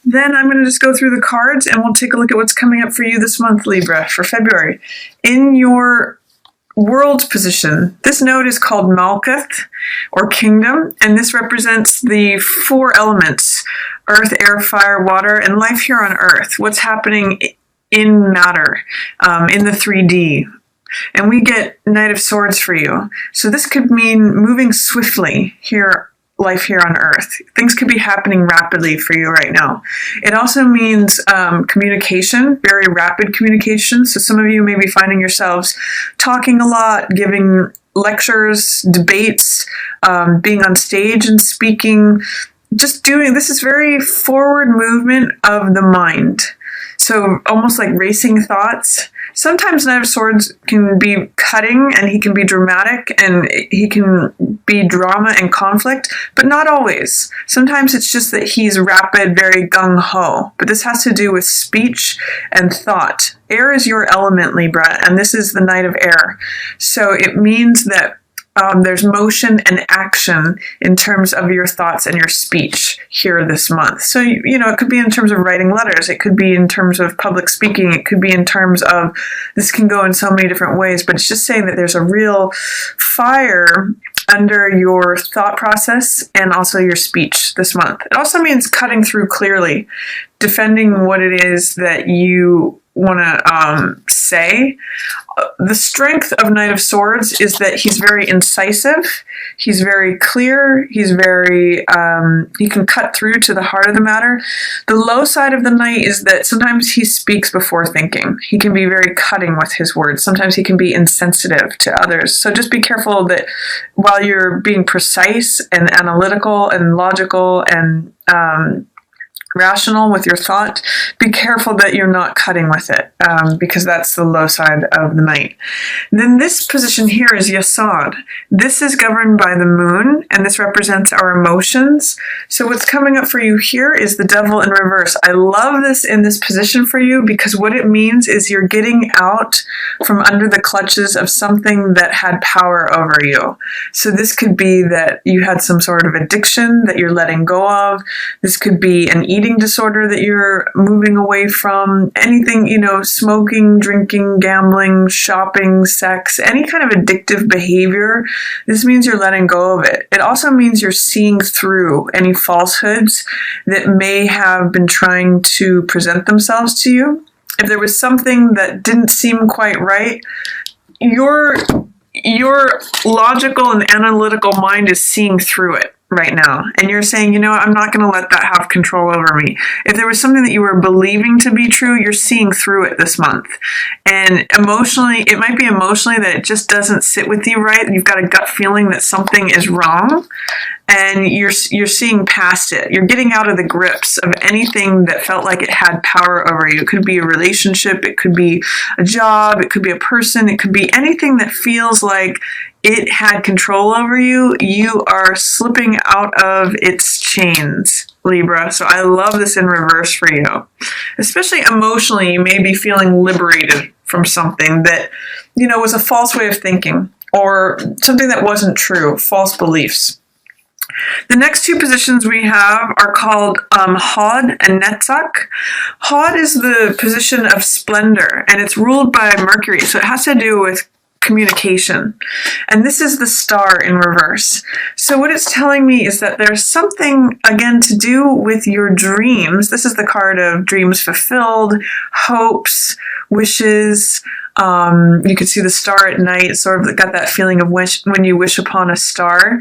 Then I'm going to just go through the cards and we'll take a look at what's coming up for you this month, Libra, for February. In your world position, this node is called Malkuth, or kingdom, and this represents the 4 elements: earth, air, fire, water, and life here on earth. What's happening in matter, in the 3D. And we get Knight of Swords for you. So this could mean moving swiftly here, life here on earth. Things could be happening rapidly for you right now. It also means communication, very rapid communication. So some of you may be finding yourselves talking a lot, giving lectures, debates, being on stage and speaking, this is very forward movement of the mind. So almost like racing thoughts. Sometimes Knight of Swords can be cutting and he can be dramatic and he can be drama and conflict, but not always. Sometimes it's just that he's rapid, very gung-ho. But this has to do with speech and thought. Air is your element, Libra, and this is the Knight of Air. So it means that there's motion and action in terms of your thoughts and your speech here this month. So, it could be in terms of writing letters. It could be in terms of public speaking. It could be in terms of, this can go in so many different ways, but it's just saying that there's a real fire under your thought process and also your speech this month. It also means cutting through clearly, defending what it is that you want to say. The strength of Knight of Swords is that he's very incisive, he's very clear, he's very, he can cut through to the heart of the matter. The low side of the Knight is that sometimes he speaks before thinking. He can be very cutting with his words. Sometimes he can be insensitive to others. So just be careful that while you're being precise and analytical and logical and rational with your thought, be careful that you're not cutting with it, because that's the low side of the Knight. Then this position here is Yasod. This is governed by the moon, and this represents our emotions. So what's coming up for you here is the Devil in reverse. I love this in this position for you because what it means is you're getting out from under the clutches of something that had power over you. So this could be that you had some sort of addiction that you're letting go of. This could be an eating disorder that you're moving away from, anything, smoking, drinking, gambling, shopping, sex, any kind of addictive behavior. This means you're letting go of it. It also means you're seeing through any falsehoods that may have been trying to present themselves to you. If there was something that didn't seem quite right, your logical and analytical mind is seeing through it right now. And you're saying, I'm not going to let that have control over me. If there was something that you were believing to be true, you're seeing through it this month. And emotionally, it might be emotionally that it just doesn't sit with you right. You've got a gut feeling that something is wrong. And you're seeing past it. You're getting out of the grips of anything that felt like it had power over you. It could be a relationship. It could be a job. It could be a person. It could be anything that feels like it had control over you. You are slipping out of its chains, Libra. So I love this in reverse for you. Especially emotionally, you may be feeling liberated from something that, was a false way of thinking or something that wasn't true, false beliefs. The next 2 positions we have are called Hod and Netzach. Hod is the position of splendor, and it's ruled by Mercury, so it has to do with communication. And this is the Star in reverse. So what it's telling me is that there's something, again, to do with your dreams. This is the card of dreams fulfilled, hopes, wishes. You can see the star at night, sort of got that feeling of when you wish upon a star.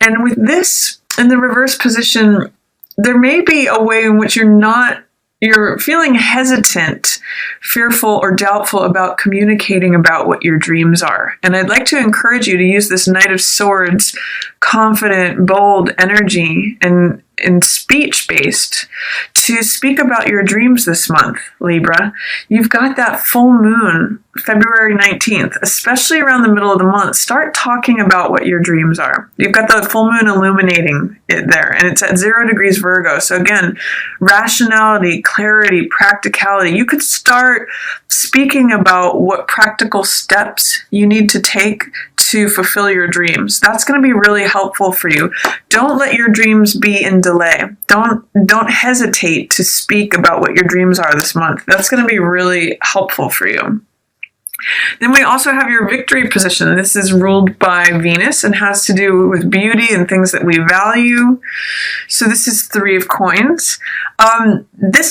And with this in the reverse position, there may be a way in which you're feeling hesitant, fearful, or doubtful about communicating about what your dreams are. And I'd like to encourage you to use this Knight of Swords, confident, bold energy and speech-based to speak about your dreams this month, Libra. You've got that full moon, February 19th, especially around the middle of the month. Start talking about what your dreams are. You've got the full moon illuminating it there, and it's at 0 degrees Virgo. So again, rationality, clarity, practicality. You could start speaking about what practical steps you need to take to fulfill your dreams. That's going to be really helpful for you. Don't let your dreams be in delay. Don't hesitate to speak about what your dreams are this month. That's going to be really helpful for you. Then we also have your victory position. This is ruled by Venus and has to do with beauty and things that we value. So this is 3 of coins.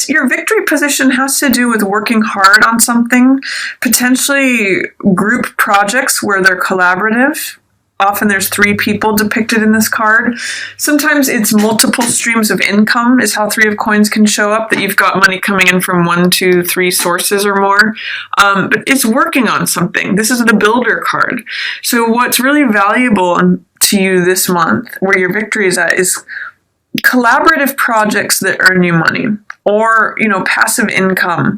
Your victory position has to do with working hard on something, potentially group projects where they're collaborative. Often there's 3 people depicted in this card. Sometimes it's multiple streams of income is how 3 of coins can show up, that you've got money coming in from 1, 2, 3 sources or more. But it's working on something. This is the builder card. So what's really valuable to you this month, where your victory is at, is collaborative projects that earn you money, or, passive income,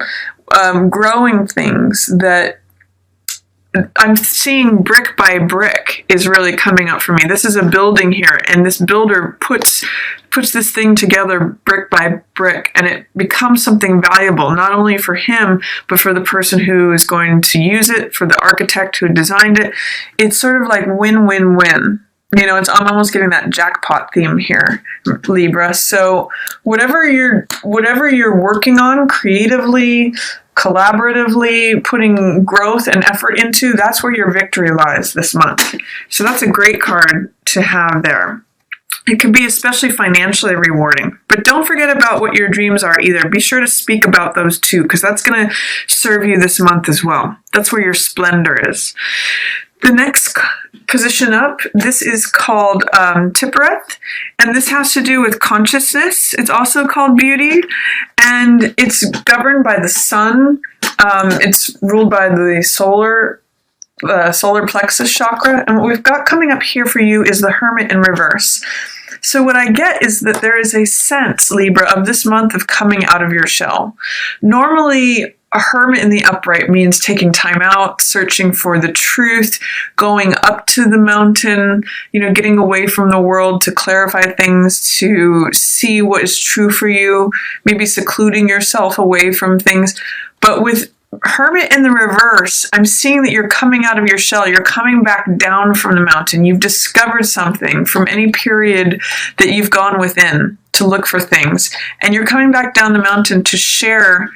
growing things that I'm seeing brick by brick is really coming up for me. This is a building here, and this builder puts this thing together brick by brick, and it becomes something valuable, not only for him, but for the person who is going to use it, for the architect who designed it. It's sort of like win-win-win. I'm almost getting that jackpot theme here, Libra. So whatever you're working on creatively, collaboratively, putting growth and effort into, that's where your victory lies this month. So that's a great card to have there. It can be especially financially rewarding. But don't forget about what your dreams are either. Be sure to speak about those too, because that's going to serve you this month as well. That's where your splendor is. The next position up, this is called Tippereth, and this has to do with consciousness. It's also called beauty, and it's governed by the sun. It's ruled by the solar plexus chakra, and what we've got coming up here for you is the Hermit in reverse. So what I get is that there is a sense, Libra, of this month of coming out of your shell. Normally, a hermit in the upright means taking time out, searching for the truth, going up to the mountain, getting away from the world to clarify things, to see what is true for you, maybe secluding yourself away from things. But with Hermit in the reverse, I'm seeing that you're coming out of your shell. You're coming back down from the mountain. You've discovered something from any period that you've gone within to look for things. And you're coming back down the mountain to share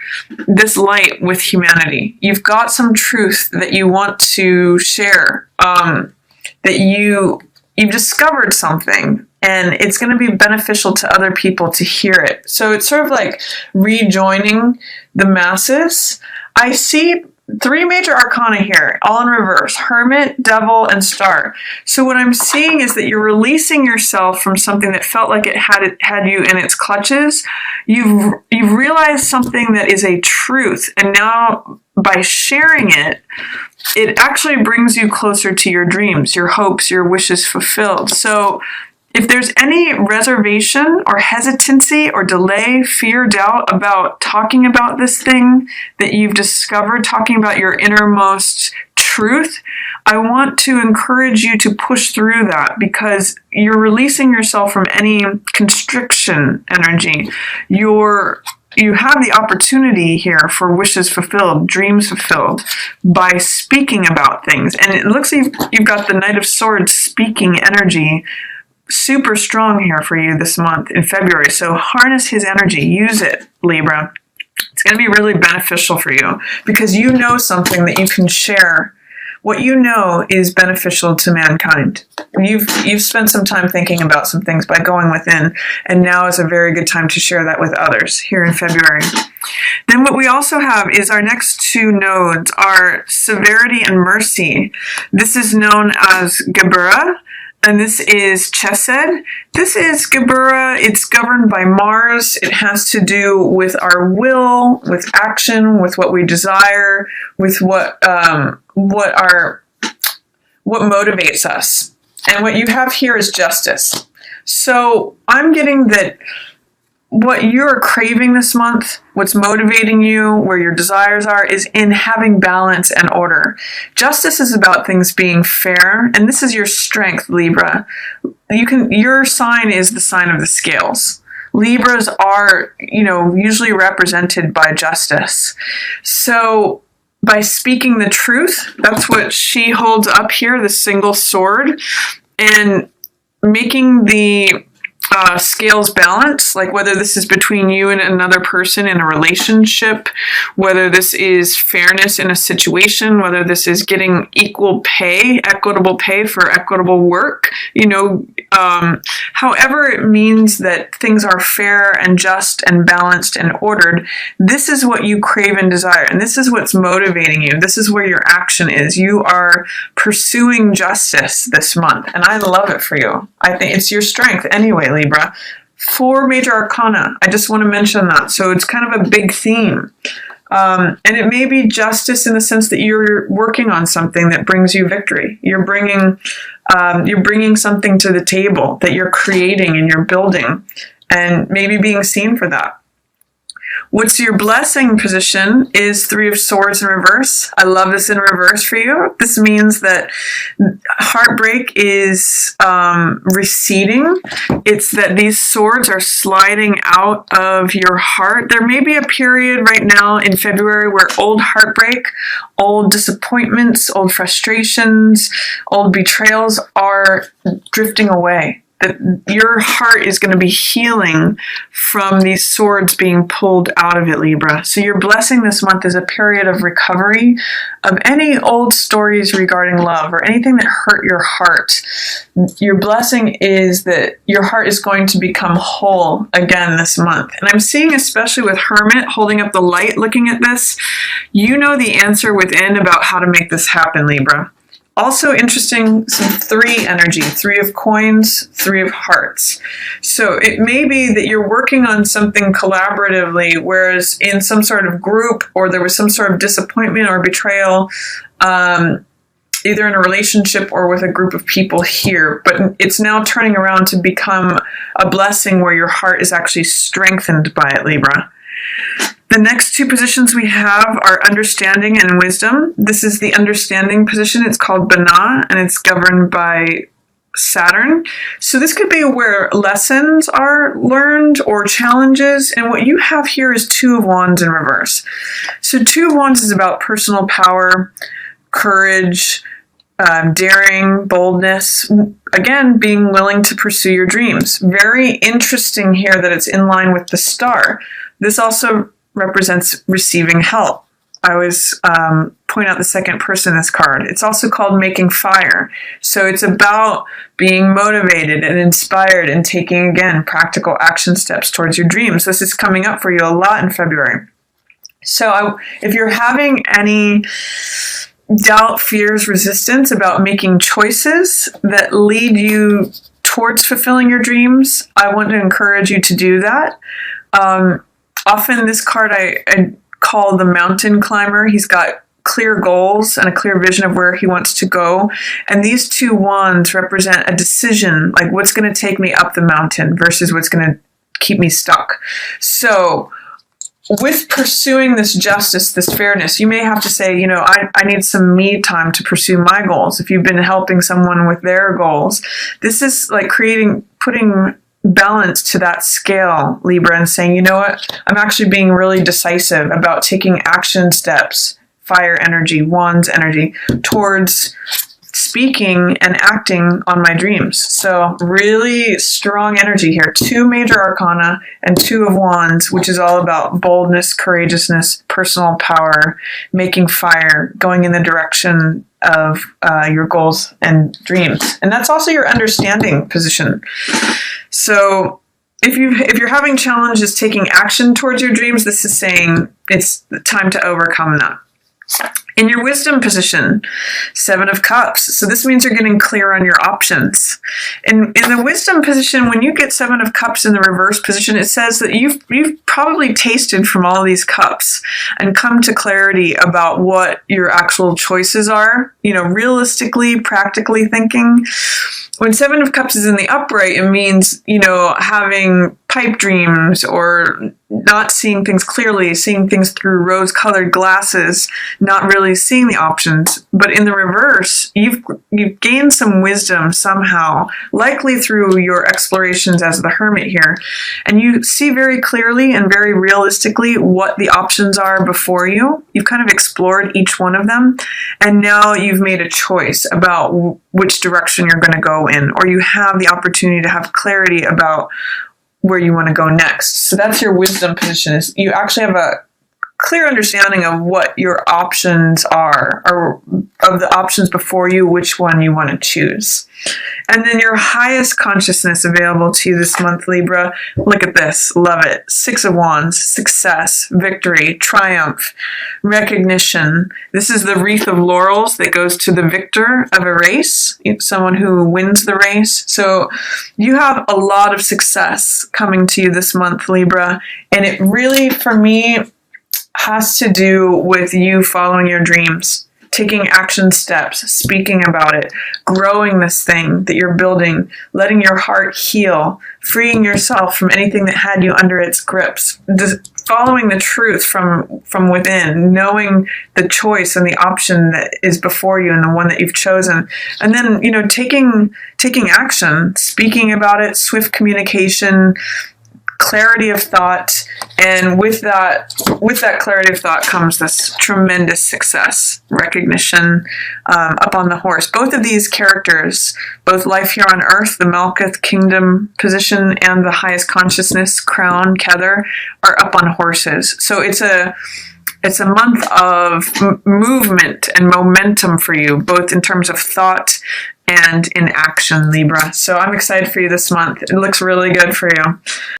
this light with humanity. You've got some truth that you want to share, that you've discovered something, and it's going to be beneficial to other people to hear it. So it's sort of like rejoining the masses. I see 3 major arcana here, all in reverse: Hermit, Devil, and Star. So what I'm seeing is that you're releasing yourself from something that felt like it had you in its clutches. You've realized something that is a truth, and now by sharing it, it actually brings you closer to your dreams, your hopes, your wishes fulfilled. So if there's any reservation or hesitancy or delay, fear, doubt about talking about this thing that you've discovered, talking about your innermost truth, I want to encourage you to push through that, because you're releasing yourself from any constriction energy. You have the opportunity here for wishes fulfilled, dreams fulfilled, by speaking about things. And it looks like you've got the Knight of Swords speaking energy super strong here for you this month in February. So harness his energy. Use it, Libra. It's going to be really beneficial for you, because you know something that you can share. What you know is beneficial to mankind. You've spent some time thinking about some things by going within, and now is a very good time to share that with others here in February. Then what we also have is our next 2 nodes are Severity and Mercy. This is known as Gebura, and this is Chesed. This is Gebura. It's governed by Mars. It has to do with our will, with action, with what we desire, with what motivates us. And what you have here is justice. So I'm getting that what you're craving this month, what's motivating you, where your desires are, is in having balance and order. Justice is about things being fair, and this is your strength, Libra. Your sign is the sign of the scales. Libras are, usually represented by justice. So by speaking the truth, that's what she holds up here, the single sword, and making the scales balance, like whether this is between you and another person in a relationship, whether this is fairness in a situation, whether this is getting equitable pay for equitable work, however it means that things are fair and just and balanced and ordered. This is what you crave and desire, and this is what's motivating you. This is where your action is. You are pursuing justice this month, and I love it for you. I think it's your strength anyway, Libra. 4 major arcana. I just want to mention that. So it's kind of a big theme. And it may be justice in the sense that you're working on something that brings you victory. You're bringing something to the table that you're creating and you're building, and maybe being seen for that. What's your blessing position is 3 of Swords in reverse. I love this in reverse for you. This means that heartbreak is receding. It's that these swords are sliding out of your heart. There may be a period right now in February where old heartbreak, old disappointments, old frustrations, old betrayals are drifting away. That your heart is going to be healing from these swords being pulled out of it, Libra. So your blessing this month is a period of recovery of any old stories regarding love or anything that hurt your heart. Your blessing is that your heart is going to become whole again this month. And I'm seeing, especially with Hermit holding up the light, looking at this, you know the answer within about how to make this happen, Libra. Also interesting, some 3 energy, 3 of coins, 3 of hearts. So it may be that you're working on something collaboratively, whereas in some sort of group, or there was some sort of disappointment or betrayal, either in a relationship or with a group of people here. But it's now turning around to become a blessing where your heart is actually strengthened by it, Libra. The next 2 positions we have are understanding and wisdom. This is the understanding position. It's called Bana, and it's governed by Saturn. So this could be where lessons are learned or challenges. And what you have here is 2 of Wands in reverse. So 2 of Wands is about personal power, courage, daring, boldness, again, being willing to pursue your dreams. Very interesting here that it's in line with the star. This also represents receiving help. I always point out the second person in this card. It's also called making fire. So it's about being motivated and inspired and taking, again, practical action steps towards your dreams. This is coming up for you a lot in February. So if you're having any doubt, fears, resistance about making choices that lead you towards fulfilling your dreams, I want to encourage you to do that. Often this card I call the mountain climber. He's got clear goals and a clear vision of where he wants to go. And these 2 wands represent a decision, like what's going to take me up the mountain versus what's going to keep me stuck. So with pursuing this justice, this fairness, you may have to say, I need some me time to pursue my goals. If you've been helping someone with their goals, this is like putting balance to that scale, Libra, and saying, you know what, I'm actually being really decisive about taking action steps, fire energy, wands energy, towards speaking and acting on my dreams. So really strong energy here. 2 major arcana and 2 of wands, which is all about boldness, courageousness, personal power, making fire, going in the direction of your goals and dreams. And that's also your understanding position. So if you're having challenges taking action towards your dreams, this is saying it's time to overcome that. In your wisdom position, 7 of cups. So this means you're getting clear on your options. In the wisdom position, when you get 7 of cups in the reverse position, it says that you've probably tasted from all these cups and come to clarity about what your actual choices are, realistically, practically thinking. When 7 of cups is in the upright, it means, having pipe dreams or not seeing things clearly, seeing things through rose-colored glasses, not really clearly seeing the options, but in the reverse, you've gained some wisdom somehow, likely through your explorations as the hermit here, and you see very clearly and very realistically what the options are before you. You've kind of explored each one of them, and now you've made a choice about which direction you're going to go in, or you have the opportunity to have clarity about where you want to go next. So that's your wisdom position, is you actually have a clear understanding of what your options are, or of the options before you, which one you want to choose. And then your highest consciousness available to you this month, Libra. Look at this. Love it. 6 of Wands, success, victory, triumph, recognition. This is the wreath of laurels that goes to the victor of a race, someone who wins the race. So you have a lot of success coming to you this month, Libra. And it really, for me, has to do with you following your dreams, taking action steps, speaking about it, growing this thing that you're building, letting your heart heal, freeing yourself from anything that had you under its grips, just following the truth from within, knowing the choice and the option that is before you and the one that you've chosen. And then, taking action, speaking about it, swift communication, clarity of thought, and with that clarity of thought comes this tremendous success, recognition, up on the horse. Both of these characters, both life here on earth, the Malkuth kingdom position, and the highest consciousness, crown, Kether, are up on horses. So it's a month of movement and momentum for you, both in terms of thought and in action, Libra. So I'm excited for you this month. It looks really good for you.